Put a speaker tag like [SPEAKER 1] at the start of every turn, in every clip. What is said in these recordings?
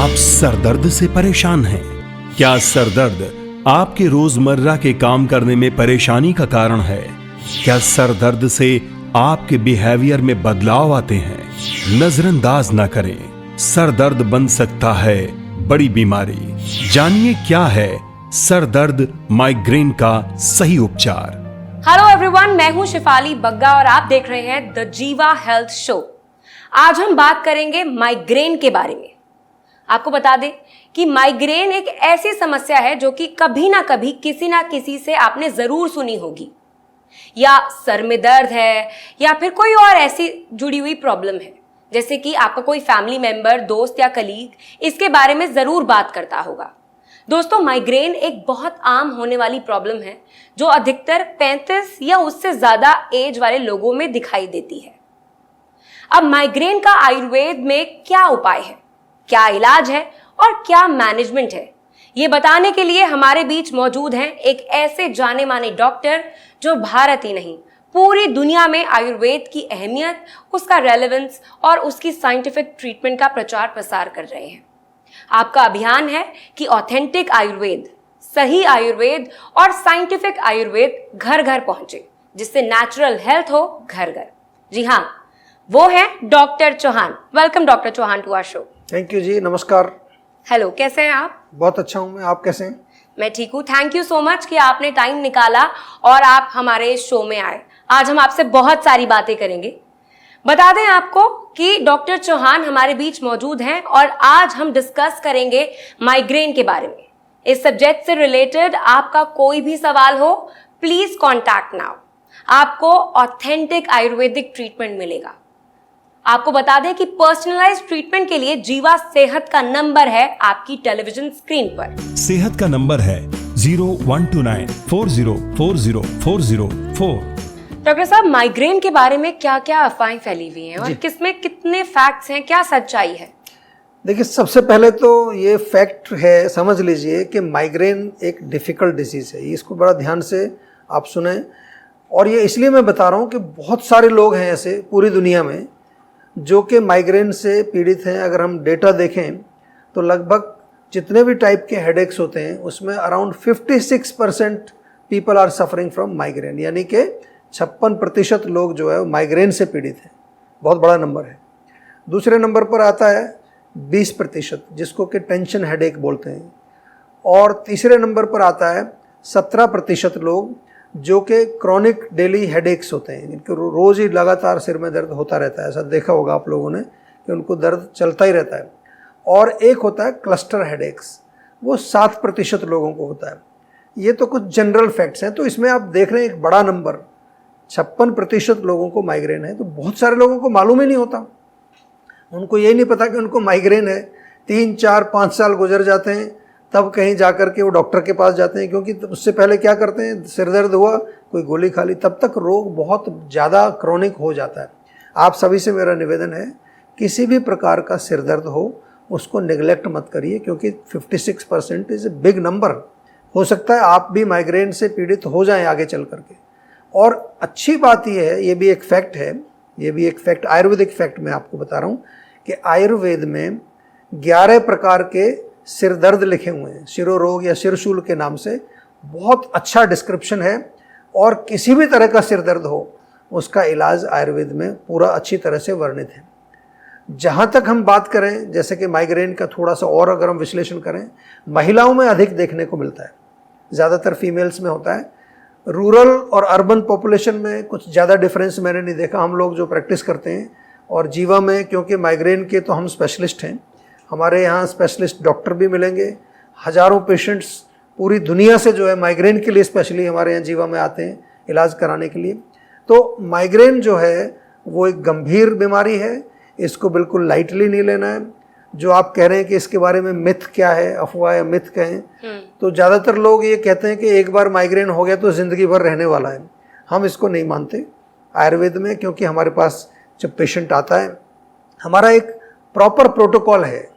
[SPEAKER 1] आप सरदर्द से परेशान हैं? क्या सरदर्द आपके रोजमर्रा के काम करने में परेशानी का कारण है? क्या सरदर्द से आपके बिहेवियर में बदलाव आते हैं? नजरअंदाज ना करें, सरदर्द बन सकता है बड़ी बीमारी। जानिए क्या है सरदर्द माइग्रेन का सही उपचार।
[SPEAKER 2] हेलो एवरीवन, मैं हूं शिफाली बग्गा और आप देख रहे हैं द जीवा हेल्थ शो। आज हम बात करेंगे माइग्रेन के बारे में। आपको बता दें कि माइग्रेन एक ऐसी समस्या है जो कि कभी ना कभी किसी ना किसी से आपने जरूर सुनी होगी। या सर में दर्द है या फिर कोई और ऐसी जुड़ी हुई प्रॉब्लम है, जैसे कि आपका कोई फैमिली मेंबर, दोस्त या कलीग इसके बारे में जरूर बात करता होगा। दोस्तों, माइग्रेन एक बहुत आम होने वाली प्रॉब्लम है जो अधिकतर 35 या उससे ज्यादा एज वाले लोगों में दिखाई देती है। अब माइग्रेन का आयुर्वेद में क्या उपाय है, क्या इलाज है और क्या मैनेजमेंट है, ये बताने के लिए हमारे बीच मौजूद हैं एक ऐसे जाने माने डॉक्टर जो भारत ही नहीं पूरी दुनिया में आयुर्वेद की अहमियत, उसका रेलेवेंस और उसकी साइंटिफिक ट्रीटमेंट का प्रचार प्रसार कर रहे हैं। आपका अभियान है कि ऑथेंटिक आयुर्वेद, सही आयुर्वेद और साइंटिफिक आयुर्वेद घर घर पहुंचे, जिससे नेचुरल हेल्थ हो घर घर। जी हाँ, वो है doctor Chauhan. Welcome doctor Chauhan to our show.
[SPEAKER 3] Thank you जी, नमस्कार।
[SPEAKER 2] हेलो, कैसे हैं आप?
[SPEAKER 3] बहुत अच्छा हूँ मैं, आप कैसे हैं?
[SPEAKER 2] मैं ठीक हूँ। थैंक यू सो मच कि आपने टाइम निकाला और आप हमारे शो में आए। आज हम आपसे बहुत सारी बातें करेंगे। बता दें आपको कि डॉक्टर चौहान हमारे बीच मौजूद हैं और आज हम डिस्कस करेंगे माइग्रेन के बारे में। इस सब्जेक्ट से रिलेटेड आपका कोई भी सवाल हो, प्लीज कॉन्टैक्ट नाउ। आपको ऑथेंटिक आयुर्वेदिक ट्रीटमेंट मिलेगा। आपको बता दें कि पर्सनलाइज्ड ट्रीटमेंट के लिए जीवा सेहत का नंबर है आपकी टेलीविजन स्क्रीन पर।
[SPEAKER 1] सेहत का नंबर है 012940404004।
[SPEAKER 2] डॉक्टर साहब, माइग्रेन के बारे में क्या क्या अफवाहें फैली हुई हैं और किसमें कितने फैक्ट्स हैं, क्या सच्चाई है?
[SPEAKER 3] देखिए, सबसे पहले तो ये फैक्ट है, समझ लीजिए कि माइग्रेन एक डिफ़िकल्ट डिजीज़ है। इसको बड़ा ध्यान से आप सुने। और ये इसलिए मैं बता रहा हूँ कि बहुत सारे लोग हैं ऐसे पूरी दुनिया में जो कि माइग्रेन से पीड़ित हैं। अगर हम डेटा देखें तो लगभग जितने भी टाइप के हेडेक्स होते हैं उसमें around 56% people are suffering from migraine, यानी कि 56% लोग जो है माइग्रेन से पीड़ित हैं। बहुत बड़ा नंबर है। दूसरे नंबर पर आता है 20%, जिसको कि टेंशन हेडेक बोलते हैं। और तीसरे नंबर पर आता है 17% लोग जो कि क्रॉनिक डेली हेडेक्स होते हैं, जिनके रोज़ ही लगातार सिर में दर्द होता रहता है। ऐसा देखा होगा आप लोगों ने कि उनको दर्द चलता ही रहता है। और एक होता है क्लस्टर हेडेक्स, वो 7% लोगों को होता है। ये तो कुछ जनरल फैक्ट्स हैं। तो इसमें आप देख रहे हैं एक बड़ा नंबर, 56% लोगों को माइग्रेन है। तो बहुत सारे लोगों को मालूम ही नहीं होता, उनको ये नहीं पता कि उनको माइग्रेन है। 3, 4, 5 साल गुजर जाते हैं, तब कहीं जाकर के वो डॉक्टर के पास जाते हैं, क्योंकि उससे पहले क्या करते हैं, सिर दर्द हुआ, कोई गोली खा ली, तब तक रोग बहुत ज़्यादा क्रॉनिक हो जाता है। आप सभी से मेरा निवेदन है, किसी भी प्रकार का सिर दर्द हो उसको नेग्लेक्ट मत करिए, क्योंकि 56% इज़ ए बिग नंबर। हो सकता है आप भी माइग्रेन से पीड़ित हो जाएं आगे चल करके। और अच्छी बात यह है, ये भी एक फैक्ट है, ये भी एक फैक्ट, आयुर्वेदिक फैक्ट मैं आपको बता रहा हूँ कि आयुर्वेद में 11 प्रकार के सिर दर्द लिखे हुए हैं। शिरोरोग या सिरशूल के नाम से बहुत अच्छा डिस्क्रिप्शन है। और किसी भी तरह का सिर दर्द हो उसका इलाज आयुर्वेद में पूरा अच्छी तरह से वर्णित है। जहाँ तक हम बात करें, जैसे कि माइग्रेन का थोड़ा सा और अगर हम विश्लेषण करें, महिलाओं में अधिक देखने को मिलता है, ज़्यादातर फीमेल्स में होता है। रूरल और अर्बन पॉपुलेशन में कुछ ज़्यादा डिफरेंस मैंने नहीं देखा, हम लोग जो प्रैक्टिस करते हैं। और जीवा में, क्योंकि माइग्रेन के तो हम स्पेशलिस्ट हैं, हमारे यहाँ स्पेशलिस्ट डॉक्टर भी मिलेंगे। हज़ारों पेशेंट्स पूरी दुनिया से जो है माइग्रेन के लिए स्पेशली हमारे यहाँ जीवा में आते हैं इलाज कराने के लिए। तो माइग्रेन जो है वो एक गंभीर बीमारी है, इसको बिल्कुल लाइटली नहीं लेना है। जो आप कह रहे हैं कि इसके बारे में मिथ क्या है, अफवाह या मिथ कहें, तो ज़्यादातर लोग ये कहते हैं कि एक बार माइग्रेन हो गया तो ज़िंदगी भर रहने वाला है। हम इसको नहीं मानते आयुर्वेद में, क्योंकि हमारे पास जब पेशेंट आता है, हमारा एक प्रॉपर प्रोटोकॉल है।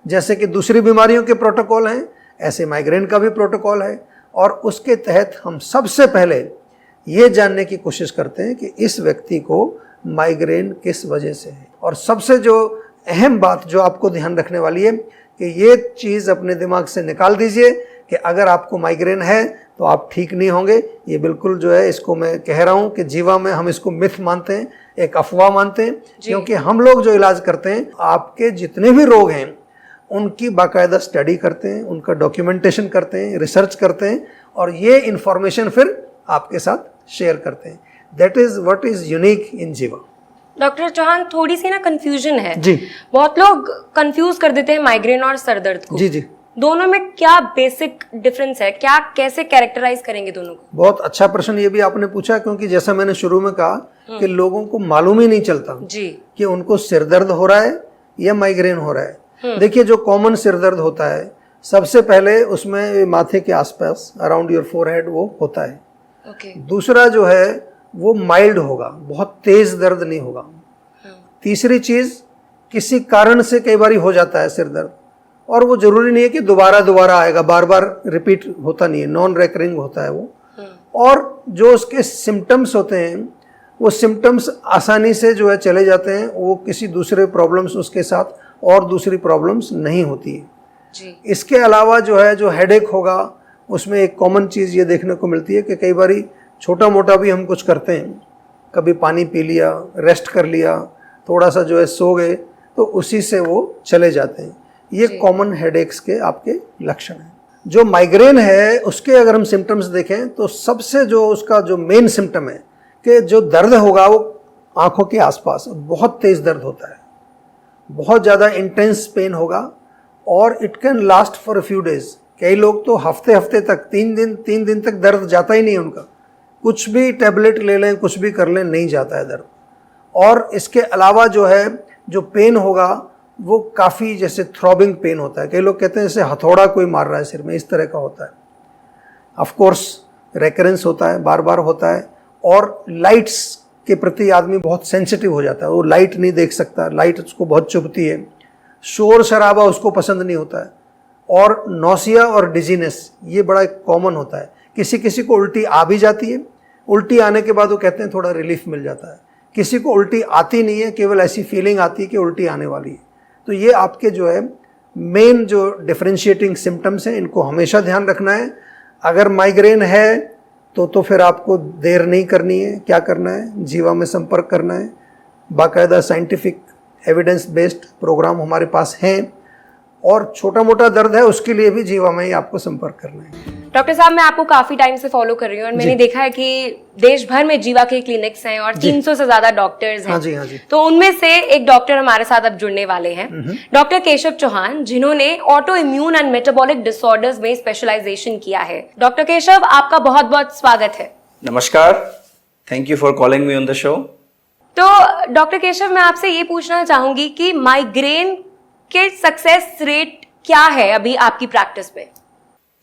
[SPEAKER 3] जैसे कि दूसरी बीमारियों के प्रोटोकॉल हैं, ऐसे माइग्रेन का भी प्रोटोकॉल है। और उसके तहत हम सबसे पहले ये जानने की कोशिश करते हैं कि इस व्यक्ति को माइग्रेन किस वजह से है। और सबसे जो अहम बात जो आपको ध्यान रखने वाली है कि ये चीज़ अपने दिमाग से निकाल दीजिए कि अगर आपको माइग्रेन है तो आप ठीक नहीं होंगे। ये बिल्कुल जो है, इसको मैं कह रहा हूँ कि जीवा में हम इसको मिथ मानते हैं, एक अफवाह मानते हैं, क्योंकि हम लोग जो इलाज करते हैं आपके जितने भी रोग हैं उनकी बाकायदा स्टडी करते हैं, उनका डॉक्यूमेंटेशन करते हैं, रिसर्च करते हैं और ये इंफॉर्मेशन फिर आपके साथ शेयर करते हैं। That is what is unique in जीवा।
[SPEAKER 2] डॉक्टर चौहान, थोड़ी सी ना कंफ्यूजन है
[SPEAKER 3] जी।
[SPEAKER 2] बहुत लोग कंफ्यूज कर देते हैं माइग्रेन और सर दर्द को।
[SPEAKER 3] जी जी,
[SPEAKER 2] दोनों में क्या बेसिक डिफरेंस है, क्या कैसे कैरेक्टराइज करेंगे दोनों को?
[SPEAKER 3] बहुत अच्छा प्रश्न ये भी आपने पूछा, क्योंकि जैसा मैंने शुरू में कहा कि लोगों को मालूम ही नहीं चलता
[SPEAKER 2] जी
[SPEAKER 3] कि उनको सिर दर्द हो रहा है या माइग्रेन हो रहा है। देखिए, जो कॉमन सिर दर्द होता है सबसे पहले उसमें माथे के आसपास अराउंड योर फोरहेड वो होता है।
[SPEAKER 2] ओके।
[SPEAKER 3] दूसरा जो है वो माइल्ड होगा, बहुत तेज दर्द नहीं होगा। तीसरी चीज, किसी कारण से कई बार हो जाता है सिर दर्द और वो जरूरी नहीं है कि दोबारा दोबारा आएगा, बार बार रिपीट होता नहीं है, नॉन रेकरिंग होता है वो। और जो उसके सिम्टम्स होते हैं वो सिम्टम्स आसानी से जो है चले जाते हैं, वो किसी दूसरे प्रॉब्लम्स उसके साथ और दूसरी प्रॉब्लम्स नहीं होती है
[SPEAKER 2] जी।
[SPEAKER 3] इसके अलावा जो है, जो हेडेक होगा उसमें एक कॉमन चीज़ ये देखने को मिलती है कि कई बार छोटा मोटा भी हम कुछ करते हैं, कभी पानी पी लिया, रेस्ट कर लिया, थोड़ा सा जो है सो गए, तो उसी से वो चले जाते हैं। ये कॉमन हेडेक्स के आपके लक्षण हैं। जो माइग्रेन है उसके अगर हम सिम्टम्स देखें तो सबसे जो उसका जो मेन सिम्टम है कि जो दर्द होगा वो आंखों के आसपास बहुत तेज दर्द होता है, बहुत ज़्यादा इंटेंस पेन होगा और it can last for a few days. कई लोग तो हफ्ते हफ्ते तक, 3 दिन तक दर्द जाता ही नहीं उनका, कुछ भी टैबलेट ले लें, कुछ भी कर लें, नहीं जाता है दर्द। और इसके अलावा जो है, जो पेन होगा वो काफ़ी जैसे थ्रॉबिंग पेन होता है। कई लोग कहते हैं जैसे हथौड़ा कोई मार रहा है सिर में, इस तरह का होता है। ऑफ कोर्स रेकरेंस होता है, बार बार होता है। और लाइट्स के प्रति आदमी बहुत सेंसिटिव हो जाता है, वो लाइट नहीं देख सकता, लाइट उसको बहुत चुभती है। शोर शराबा उसको पसंद नहीं होता है। और नौसिया और डिजीनेस ये बड़ा कॉमन होता है। किसी किसी को उल्टी आ भी जाती है, उल्टी आने के बाद वो कहते हैं थोड़ा रिलीफ मिल जाता है। किसी को उल्टी आती नहीं है, केवल ऐसी फीलिंग आती है कि उल्टी आने वाली है। तो ये आपके जो है मेन जो डिफरेंशिएटिंग सिम्टम्स हैं, इनको हमेशा ध्यान रखना है। अगर माइग्रेन है तो फिर आपको देर नहीं करनी है। क्या करना है? जीवा में संपर्क करना है। बाकायदा साइंटिफिक एविडेंस बेस्ड प्रोग्राम हमारे पास हैं और छोटा मोटा दर्द है उसके लिए भी जीवा में ही आपको संपर्क करना है।
[SPEAKER 2] डॉक्टर साहब, मैं आपको काफी टाइम से फॉलो कर रही हूँ और मैंने देखा है कि देश भर में जीवा के क्लिनिक्स हैं और 300 से ज्यादा डॉक्टर्स हैं।
[SPEAKER 3] हाँ जी, हाँ जी।
[SPEAKER 2] तो उनमें से एक डॉक्टर हमारे साथ अब जुड़ने वाले हैं, डॉक्टर केशव चौहान, जिन्होंने auto immune and metabolic disorders में स्पेशलाइजेशन किया है। डॉक्टर केशव, आपका बहुत बहुत स्वागत है।
[SPEAKER 4] नमस्कार, thank you for calling me on the show.
[SPEAKER 2] तो डॉक्टर केशव, मैं आपसे ये पूछना चाहूंगी कि माइग्रेन के सक्सेस रेट क्या है अभी आपकी प्रैक्टिस में?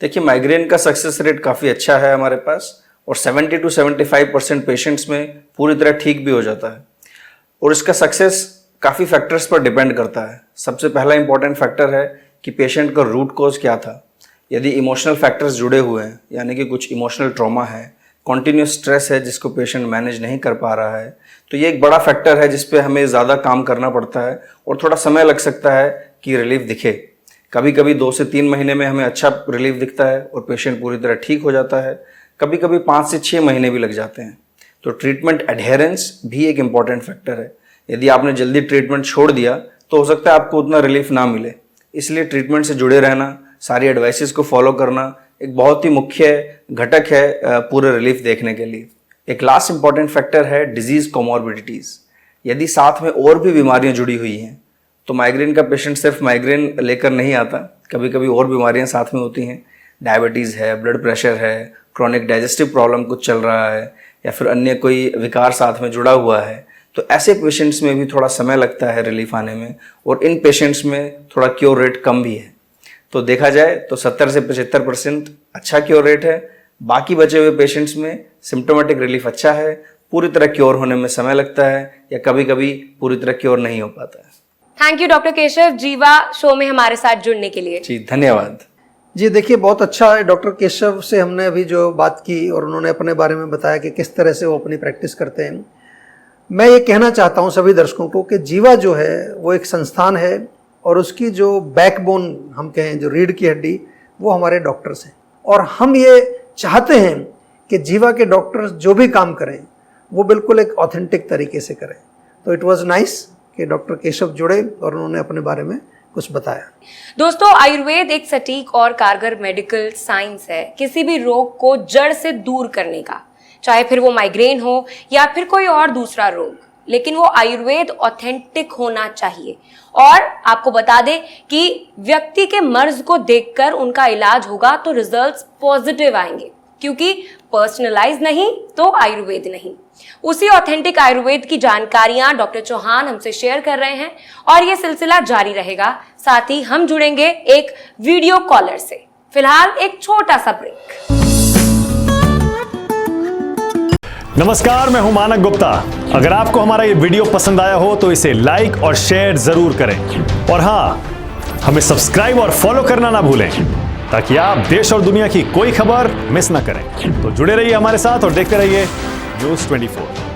[SPEAKER 4] देखिए, माइग्रेन का सक्सेस रेट काफ़ी अच्छा है हमारे पास और 70 to 75% पेशेंट्स में पूरी तरह ठीक भी हो जाता है। और इसका सक्सेस काफ़ी फैक्टर्स पर डिपेंड करता है। सबसे पहला इंपॉर्टेंट फैक्टर है कि पेशेंट का रूट कॉज क्या था। यदि इमोशनल फैक्टर्स जुड़े हुए हैं, यानी कि कुछ इमोशनल ट्रॉमा है, कॉन्टीन्यूस स्ट्रेस है जिसको पेशेंट मैनेज नहीं कर पा रहा है, तो ये एक बड़ा फैक्टर है जिस पे हमें ज़्यादा काम करना पड़ता है और थोड़ा समय लग सकता है कि रिलीफ दिखे। कभी कभी 2 से 3 महीने में हमें अच्छा रिलीफ दिखता है और पेशेंट पूरी तरह ठीक हो जाता है। कभी कभी 5 से 6 महीने भी लग जाते हैं। तो ट्रीटमेंट एडहेरेंस भी एक इम्पॉर्टेंट फैक्टर है। यदि आपने जल्दी ट्रीटमेंट छोड़ दिया तो हो सकता है आपको उतना रिलीफ ना मिले। इसलिए ट्रीटमेंट से जुड़े रहना, सारी एडवाइसेस को फॉलो करना एक बहुत ही मुख्य घटक है पूरे रिलीफ देखने के लिए। एक लास्ट इंपॉर्टेंट फैक्टर है डिजीज कोमॉर्बिडिटीज। यदि साथ में और भी बीमारियां जुड़ी हुई हैं तो माइग्रेन का पेशेंट सिर्फ माइग्रेन लेकर नहीं आता, कभी कभी और बीमारियां साथ में होती हैं। डायबिटीज़ है, ब्लड प्रेशर है, क्रॉनिक डाइजेस्टिव प्रॉब्लम कुछ चल रहा है या फिर अन्य कोई विकार साथ में जुड़ा हुआ है, तो ऐसे पेशेंट्स में भी थोड़ा समय लगता है रिलीफ आने में और इन पेशेंट्स में थोड़ा क्योर रेट कम भी है। तो देखा जाए तो 70 से 75% अच्छा क्योर रेट है। बाकी बचे हुए पेशेंट्स में सिम्टोमेटिक रिलीफ अच्छा है, पूरी तरह क्योर होने में समय लगता है या कभी कभी पूरी तरह क्योर नहीं हो पाता है।
[SPEAKER 2] थैंक यू डॉक्टर केशव, जीवा शो में हमारे साथ जुड़ने के लिए।
[SPEAKER 4] जी धन्यवाद।
[SPEAKER 3] जी देखिए, बहुत अच्छा है। डॉक्टर केशव से हमने अभी जो बात की और उन्होंने अपने बारे में बताया कि किस तरह से वो अपनी प्रैक्टिस करते हैं। मैं ये कहना चाहता हूँ सभी दर्शकों को कि जीवा जो है वो एक संस्थान है और उसकी जो बैकबोन हम कहें, जो रीढ़ की हड्डी, वो हमारे डॉक्टर्स हैं। और हम ये चाहते हैं कि जीवा के डॉक्टर्स जो भी काम करें वो बिल्कुल एक ऑथेंटिक तरीके से करें। तो इट वाज नाइस कि डॉक्टर केशव जुड़े और उन्होंने अपने बारे में कुछ बताया।
[SPEAKER 2] दोस्तों, आयुर्वेद एक सटीक और कारगर मेडिकल साइंस है किसी भी रोग को जड़ से दूर करने का, चाहे फिर वो माइग्रेन हो या फिर कोई और दूसरा रोग, लेकिन वो आयुर्वेद ऑथेंटिक होना चाहिए। और आपको बता दें कि व्यक्ति के मर्ज को देखकर उनका इलाज होगा तो रिजल्ट्स पॉजिटिव आएंगे, क्योंकि पर्सनलाइज नहीं तो आयुर्वेद नहीं। उसी ऑथेंटिक आयुर्वेद की जानकारियां डॉक्टर चौहान हमसे शेयर कर रहे हैं और ये सिलसिला जारी रहेगा। साथ ही हम जुड़ेंगे एक वीडियो कॉलर से। फिलहाल एक छोटा सा ब्रेक।
[SPEAKER 5] नमस्कार, मैं हूं मानक गुप्ता। अगर आपको हमारा ये वीडियो पसंद आया हो तो इसे लाइक और शेयर जरूर करें, और हां, हमें सब्सक्राइब और फॉलो करना ना भूलें ताकि आप देश और दुनिया की कोई खबर मिस ना करें। तो जुड़े रहिए हमारे साथ और देखते रहिए न्यूज़ 24।